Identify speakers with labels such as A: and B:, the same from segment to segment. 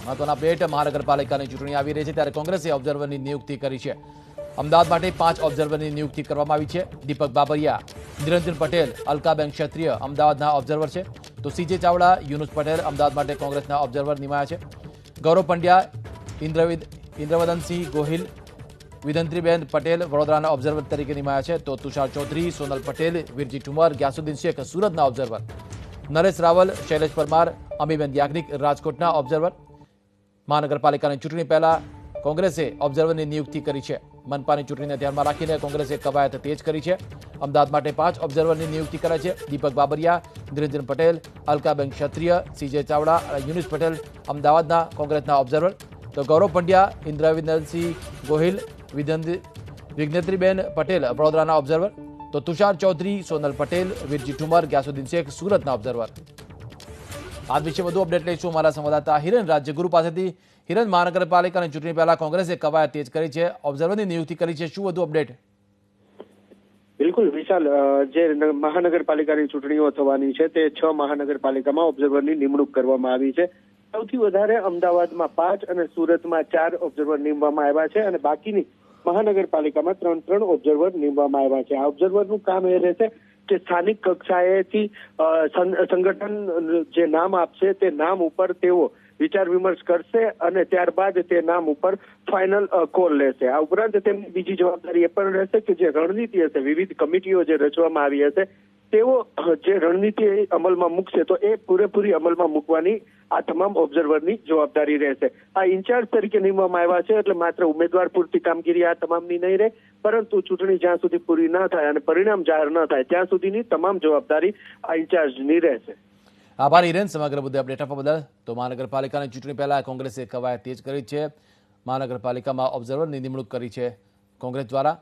A: મહત્વના અપડેટ મહાનગરપાલિકાની ચૂંટણી આવી રહી છે ત્યારે કોંગ્રેસે ઓબ્ઝર્વરની નિયુક્તિ કરી છે. અમદાવાદ માટે 5 ઓબ્ઝર્વરની નિયુક્તિ કરવામાં આવી છે. દીપક બાબરિયા, નિરંજન પટેલ, અલકાબેન ક્ષત્રિય અમદાવાદના ઓબ્ઝર્વર છે. તો સીજે ચાવડા, યુનુસ પટેલ અમદાવાદ માટે કોંગ્રેસના ઓબ્ઝર્વર નિમાયા છે. ગૌરવ પંડ્યા, ઇન્દ્રવદનસિંહ ગોહિલ, વિદંત્રીબેન પટેલ વડોદરાના ઓબ્ઝર્વર તરીકે નિમાયા છે. તો તુષાર ચૌધરી, સોનલ પટેલ, વીરજી ઠુમર, ગ્યાસુદ્દીન શેખ સુરતના ઓબ્ઝર્વર, નરેશ રાવલ, શૈલેષ પરમાર, અમીબેન યાજ્ઞિક રાજકોટના ઓબ્ઝર્વર. મહાનગરપાલિકાની ચૂંટણી પહેલા કોંગ્રેસે ઓબ્ઝર્વરની નિયુક્તિ કરી છે. મનપાની ચૂંટણીને ધ્યાનમાં રાખીને કોંગ્રેસે કવાયત તેજ કરી છે. અમદાવાદ માટે 5 ઓબ્ઝર્વરની નિયુક્તિ કરાઈ છે. દીપક બાબરિયા, નિરંજન પટેલ, અલકાબેન ક્ષત્રિય, સીજે ચાવડા અને યુનુસ પટેલ અમદાવાદના કોંગ્રેસના ઓબ્ઝર્વર. તો ગૌરવ પંડ્યા, ઇન્દ્રવિંદરસિંહ ગોહિલ, વિજ્ઞત્રીબેન પટેલ વડોદરાના ઓબ્ઝર્વર. તો તુષાર ચૌધરી, સોનલ પટેલ, વીરજી ઠુમર, ગ્યાસુદ્દીન શેખ સુરતના ઓબ્ઝર્વર. આ વિશે વધુ અપડેટ લઈશું અમારા સંવાદદાતા હિરેન રાજ્યગુરુ પાસેથી. હિરેન, મહાનગરપાલિકાની ચૂંટણી પહેલા કોંગ્રેસે કવાયત તેજ કરી છે, ઓબ્ઝર્વરની નિયુક્તિ કરી છે, શું વધુ અપડેટ?
B: બિલકુલ વિશાલ, જે મહાનગરપાલિકાની ચૂંટણીઓ થવાની છે તે 6 મહાનગરપાલિકામાં ઓબ્ઝર્વરની નિમણૂક કરવામાં આવી છે. સૌથી વધારે અમદાવાદમાં 5 અને સુરતમાં 4 ઓબ્ઝર્વર નીમવામાં આવ્યા છે અને બાકીની મહાનગરપાલિકામાં 3 ઓબ્ઝર્વર નીમવામાં આવ્યા છે. આ ઓબ્ઝર્વરનું કામ એ રહેશે કે સ્થાનિક કક્ષાએથી સંગઠન જે નામ આપશે તે નામ ઉપર તેઓ વિચાર વિમર્શ કરશે અને ત્યારબાદ તે નામ ઉપર ફાઇનલ કોલ લેશે. આ ઉપરાંત તેમની બીજી જવાબદારી એ પણ રહેશે કે જે રણનીતિ હશે, વિવિધ કમિટીઓ જે રચવામાં આવી હશે તેઓ જે રણનીતિ અમલમાં મૂકશે તો એ પૂરેપૂરી અમલમાં મૂકવાની આ તમામ ઓબ્ઝર્વરની જવાબદારી રહેશે. આ ઇન્ચાર્જ તરીકે નિમવામાં આવ્યા છે એટલે માત્ર ઉમેદવાર પૂરતી કામગીરી આ તમામની નહીં રહે, પરંતુ ચૂંટણી જ્યાં સુધી પૂરી ન થાય અને પરિણામ જાહેર ન થાય ત્યાં સુધીની તમામ જવાબદારી આ ઇન્ચાર્જની રહેશે.
A: આભાર હિરેન, સમગ્ર મુદ્દે અપડેટ આપવા બદલ. તો મહાનગરપાલિકાની ચૂંટણી પહેલા કોંગ્રેસે કવાયત તેજ કરી છે. મહાનગરપાલિકામાં ઓબ્ઝર્વરની નિમણૂક કરી છે કોંગ્રેસ દ્વારા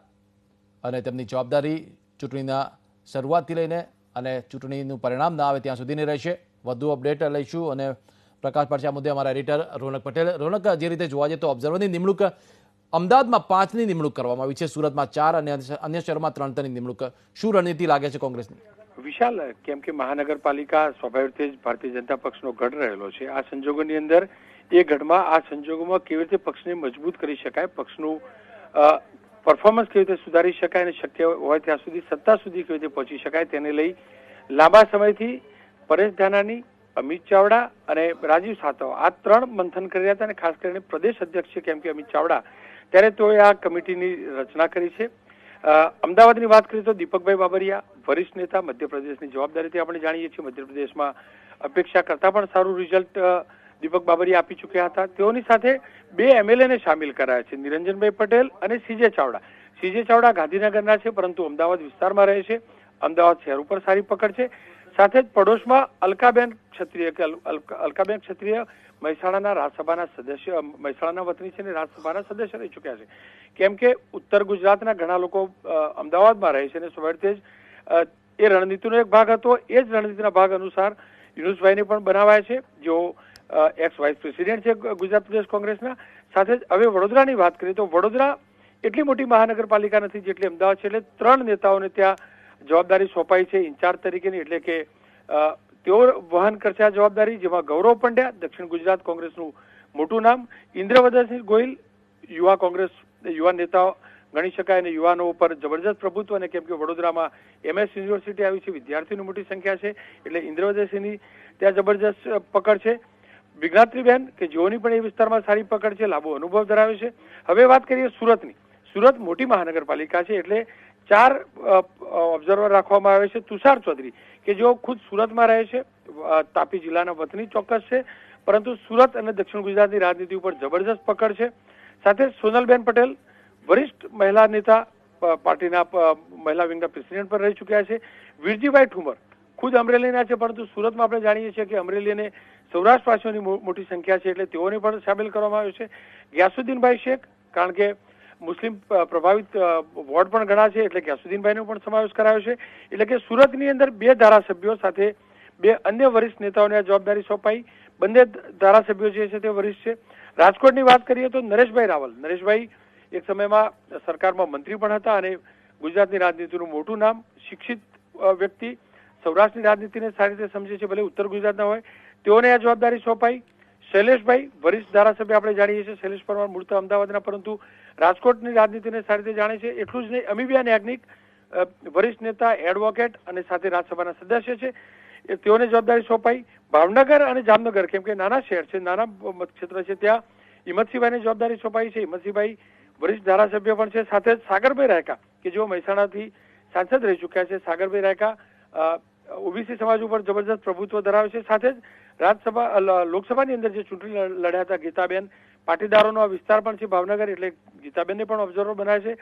A: અને તેમની જવાબદારી ચૂંટણીના શરૂઆતથી લઈને અને ચૂંટણીનું પરિણામ ના આવે ત્યાં સુધીની રહેશે. વધુ અપડેટ લઈશું અને પ્રકાશ પડશે આ મુદ્દે અમારા એડિટર રોનક પટેલ. રોનક, જે રીતે જોવા જઈએ તો ઓબ્ઝર્વરની નિમણૂક અમદાવાદમાં 5ની નિમણૂક કરવામાં આવી છે, સુરતમાં 4 અને અન્ય શહેરોમાં 3ની નિમણૂક. શું રણનીતિ લાગે છે કોંગ્રેસની?
C: વિશાલ, કેમ કે મહાનગરપાલિકા સ્વાભાવિક રીતે ભારતીય જનતા પક્ષનો ગઢ રહેલો છે. આ સંજોગોની અંદર એ ગઢમાં આ સંજોગોમાં કેવી રીતે પક્ષને મજબૂત કરી શકાય, પક્ષનું પરફોર્મન્સ કેવી રીતે સુધારી શકાય અને શક્ય હોય ત્યાં સુધી સત્તા સુધી કેવી રીતે પહોંચી શકાય તેને લઈ લાંબા સમયથી પરેશ ધાનાણી, અમિત ચાવડા અને રાજીવ સાતવ આ 3 મંથન કરી રહ્યા હતા અને ખાસ કરીને પ્રદેશ અધ્યક્ષ છે કેમ કે અમિત ચાવડા, ત્યારે તેઓએ આ કમિટીની રચના કરી છે. અમદાવાદની વાત કરીએ તો દીપકભાઈ બાબરિયા, વરિષ્ઠ નેતા, મધ્યપ્રદેશની જવાબદારીથી આપણે જાણીએ છીએ મધ્યપ્રદેશમાં અપેક્ષા કરતા પણ સારું રિઝલ્ટ દીપક બાબરિયા આપી ચૂક્યા હતા. તેઓની સાથે 2 MLA ને સામેલ કરાયા છે, નિરંજનભાઈ પટેલ અને સીજે ચાવડા. સીજે ચાવડા ગાંધીનગરના છે પરંતુ અમદાવાદ વિસ્તારમાં રહે છે. અમદાવાદ શહેર ઉપર સારી પકડ છે. સાથે જ પડોશમાં અલકાબેન ક્ષત્રિય મહેસાણાના રાજ્યસભાના સદસ્ય, મહેસાણાના વતની છે અને રાજ્યસભાના સદસ્ય રહી ચૂક્યા છે. કેમ કે ઉત્તર ગુજરાતના ઘણા લોકો અમદાવાદમાં રહે છે અને સ્વાભાવિક જ એ રણનીતિનો એક ભાગ હતો. એ જ રણનીતિના ભાગ અનુસાર યુનુસભાઈને પણ બનાવાયા છે, જેઓ એક્સ વાઇસ પ્રેસિડેન્ટ છે ગુજરાત પ્રદેશ કોંગ્રેસના. સાથે જ હવે વડોદરાની વાત કરીએ તો વડોદરા એટલી મોટી મહાનગરપાલિકા નથી જેટલી અમદાવાદ છે, એટલે 3 નેતાઓને ત્યાં જવાબદારી સોંપાઈ છે ઇન્ચાર્જ તરીકેની, એટલે કે તેઓ વહન કરશે આ જવાબદારી. જેમાં ગૌરવ પંડ્યા, દક્ષિણ ગુજરાત કોંગ્રેસનું મોટું નામ, ઇન્દ્રવદનસિંહ ગોહિલ, યુવા નેતા ગણી શકાય અને યુવાનો ઉપર જબરજસ્ત પ્રભુત્વ, અને કેમ કે વડોદરામાં MS યુનિવર્સિટી આવી છે, વિદ્યાર્થીઓની મોટી સંખ્યા છે એટલે ઇન્દ્રવદનસિંહની ત્યાં જબરજસ્ત પકડ છે. વિજ્ઞાત્રીબેન કે જેઓની પણ એ વિસ્તારમાં સારી પકડ છે, લાંબો અનુભવ ધરાવે છે. હવે વાત કરીએ સુરતની. સુરત મોટી મહાનગરપાલિકા છે એટલે 4 ઓબ્ઝર્વર રાખવામાં આવે છે. તુષાર ચૌધરી કે જેઓ ખુદ સુરતમાં રહે છે, તાપી જિલ્લાના વતની ચોક્કસ છે, પરંતુ સુરત અને દક્ષિણ ગુજરાતની રાજનીતિ ઉપર જબરજસ્ત પકડ છે. સાથે સોનલબેન પટેલ, વરિષ્ઠ મહિલા નેતા, પાર્ટીના મહિલા વિંગના પ્રેસિડેન્ટ પર રહી ચૂક્યા છે. વીરજીભાઈ ઠુમર ખુદ અમરેલીના છે, પરંતુ સુરતમાં આપણે જાણીએ છીએ કે અમરેલી અને સૌરાષ્ટ્રવાસીઓની મોટી સંખ્યા છે એટલે તેઓને પણ સામેલ કરવામાં આવ્યો છે. ગ્યાસુદ્દીનભાઈ શેખ, કારણ કે મુસ્લિમ પ્રભાવિત વોર્ડ પણ ઘણા છે એટલે ગ્યાસુદ્દીનભાઈનો પણ સમાવેશ કરાયો છે. એટલે કે સુરતની અંદર 2 ધારાસભ્યો સાથે 2 અન્ય વરિષ્ઠ નેતાઓને આ જવાબદારી સોંપાઈ. બંને ધારાસભ્યો જે છે તે વરિષ્ઠ છે. રાજકોટની વાત કરીએ તો નરેશભાઈ રાવલ. નરેશભાઈ એક સમયમાં સરકારમાં મંત્રી પણ હતા અને ગુજરાતની રાજનીતિનું મોટું નામ, શિક્ષિત વ્યક્તિ, સૌરાષ્ટ્રની રાજનીતિને સારી રીતે સમજે છે, ભલે ઉત્તર ગુજરાતના હોય. તેઓને આ જવાબદારી સોંપાઈ. શૈલેષભાઈ વરિષ્ઠ ધારાસભ્ય આપણે જાણીએ છીએ, શૈલેષ પરમાર મૂળ તો અમદાવાદના, પરંતુ રાજકોટની રાજનીતિને સારી રીતે જાણે છે. એટલું જ નહીં, અમીબિયાન યાજ્ઞિક વરિષ્ઠ નેતા, એડવોકેટ અને સાથે રાજ્યસભાના સદસ્ય છે. તેઓને જવાબદારી સોંપાઈ. ભાવનગર અને જામનગર, કેમ કે નાના શહેર છે, નાના મતક્ષેત્ર છે, ત્યાં હિંમતસિંહભાઈને જવાબદારી સોંપાઈ છે. હિંમતસિંહભાઈ વરિષ્ઠ ધારાસભ્ય પણ છે. સાથે જ સાગરભાઈ રાયકા કે જેઓ મહેસાણાથી સાંસદ રહી ચૂક્યા છે. સાગરભાઈ રાયકા ઓબીસી સમાજ ઉપર જબરજસ્ત પ્રભુત્વ ધરાવે છે. સાથે જ લોકસભાની અંદર જે ચૂંટણી લડ્યા હતા ગીતાબેન, પાટીદારોનો આ વિસ્તાર પણ છે ભાવનગર, એટલે ગીતાબેનને પણ ઓબ્ઝર્વર બનાવે છે.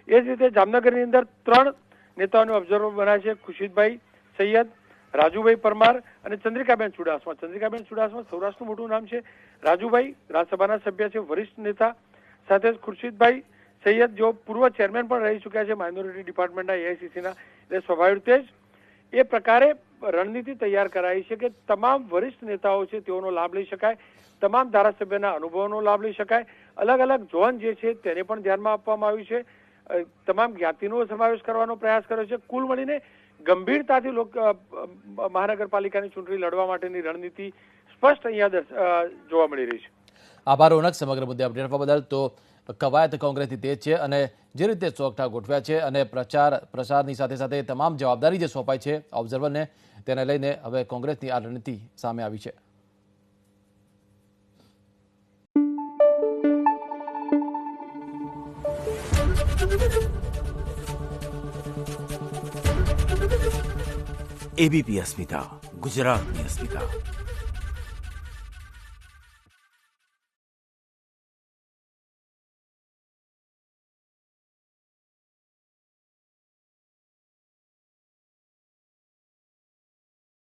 C: એ જ રીતે જામનગરની અંદર 3 નેતાઓને ઓબ્ઝર્વર બનાવે છે: ખુશીદભાઈ સૈયદ, રાજુભાઈ પરમાર અને ચંદ્રિકાબેન ચુડાસમા. ચંદ્રિકાબેન ચુડાસમા સૌરાષ્ટ્રનું મોટું નામ છે. રાજુભાઈ રાજ્યસભાના સભ્ય છે, વરિષ્ઠ નેતા. સાથે જ ખુરશીદભાઈ સૈયદ જેઓ પૂર્વ ચેરમેન પણ રહી ચૂક્યા છે માઇનોરિટી ડિપાર્ટમેન્ટના, એઆઈસીસીના. એટલે સ્વાભાવિક રીતે જ એ પ્રકારે રણનીતિ તૈયાર કરાઈ છે કે તમામ વરિષ્ઠ નેતાઓ છે તેઓનો લાભ લઈ શકાય, તમામ ધારાસભ્યના અનુભવોનો લાભ લઈ શકાય. અલગ અલગ ઝોન જે છે તેને પણ ધ્યાનમાં આપવામાં આવ્યું છે. તમામ જ્ઞાતિનો સમાવેશ કરવાનો પ્રયાસ કર્યો છે. કુલ મળીને ગંભીરતાથી મહાનગરપાલિકાની ચૂંટણી લડવા માટેની રણનીતિ સ્પષ્ટ અહીંયા જોવા મળી રહી છે.
A: આભાર રોનક, સમગ્ર મુદ્દે અપડેટ આપવા બદલ. તો કવાયત કોંગ્રેસની તેજ છે અને જે રીતે ચોકઠા ગોઠવ્યા છે અને પ્રચારની સાથે સાથે તમામ જવાબદારી જે સોંપાઈ છે ઓબ્ઝર્વરને, તેને લઈને હવે કોંગ્રેસની આ રણનીતિ સામે આવી છે.
D: એબીપી અસ્મિતા, ગુજરાતની અસ્મિતા.